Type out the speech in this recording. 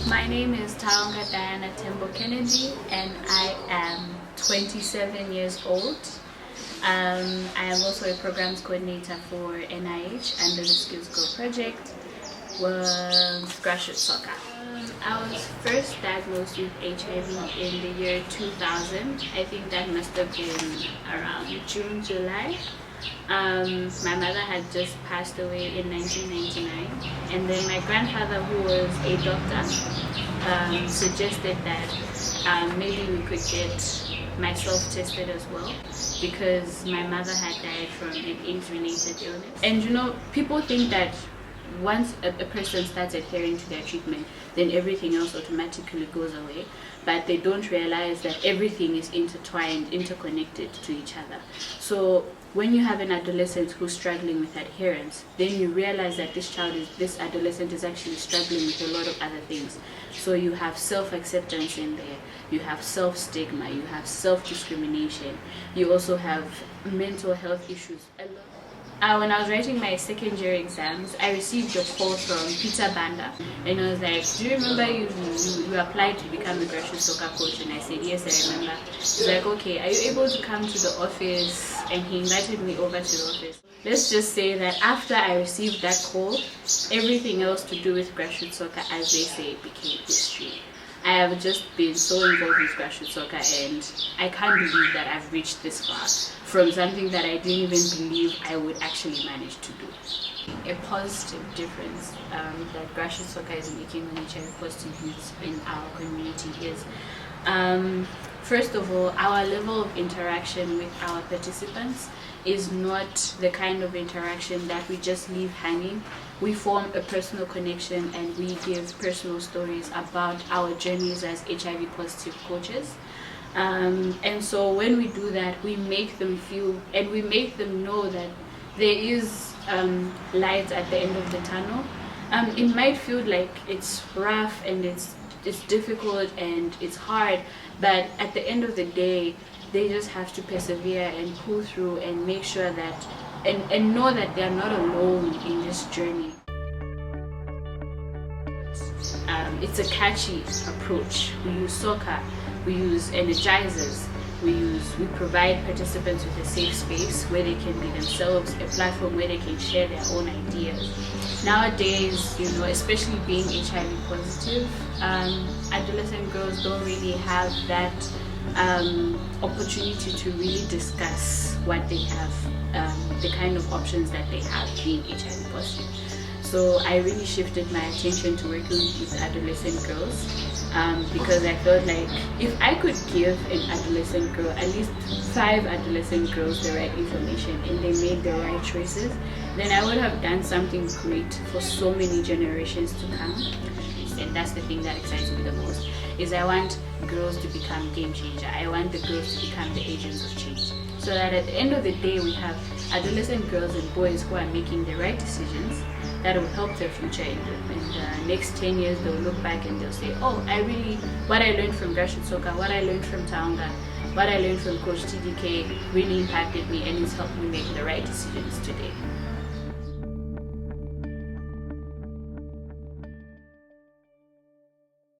My name is Taonga Diana Tembo Kennedy and I am 27 years old. I am also a programs coordinator for NIH under the Skills Grow project with Grassroot Soccer. I was first diagnosed with HIV in the year 2000. I think that must have been around June, July. My mother had just passed away in 1999, and then my grandfather, who was a doctor, suggested that maybe we could get myself tested as well, because my mother had died from an AIDS-related illness. And you know, people think that once a person starts adhering to their treatment, then everything else automatically goes away, but they don't realize that everything is intertwined, interconnected to each other. So when you have an adolescent who's struggling with adherence, then you realize that this adolescent is actually struggling with a lot of other things. So you have self-acceptance in there, you have self-stigma, you have self-discrimination, you also have mental health issues a lot. When I was writing my second year exams, I received a call from Peter Banda, and I was like, do you remember you applied to become a grassroots soccer coach? And I said, yes, I remember. He's like, okay, are you able to come to the office? And he invited me over to the office. Let's just say that after I received that call, everything else to do with grassroots soccer, as they say, became history. I have just been so involved with grassroots soccer, and I can't believe that I've reached this far from something that I didn't even believe I would actually manage to do. A positive difference that grassroots soccer is making on HIV positive youth in our community is, first of all, our level of interaction with our participants is not the kind of interaction that we just leave hanging. We form a personal connection and we give personal stories about our journeys as HIV positive coaches. And so when we do that, we make them feel and we make them know that there is light at the end of the tunnel. It might feel like it's rough and it's difficult and it's hard, but at the end of the day, they just have to persevere and pull through and make sure that and know that they are not alone in this journey. It's a catchy approach. We use soccer, we use energizers, we provide participants with a safe space where they can be themselves, a platform where they can share their own ideas. Nowadays, you know, especially being HIV positive, adolescent girls don't really have that opportunity to really discuss what they have, the kind of options that they have being HIV positive. So I really shifted my attention to working with adolescent girls because I felt like if I could give an adolescent girl, at least 5 adolescent girls, the right information and they made the right choices, then I would have done something great for so many generations to come. And that's the thing that excites me the most, is I want girls to become game changer. I want the girls to become the agents of change, so that at the end of the day we have adolescent girls and boys who are making the right decisions that will help their future. In the next 10 years they'll look back and they'll say, oh, what I learned from Grassroot Soccer, what I learned from Taonga, what I learned from Coach TDK really impacted me and it's helped me make the right decisions today.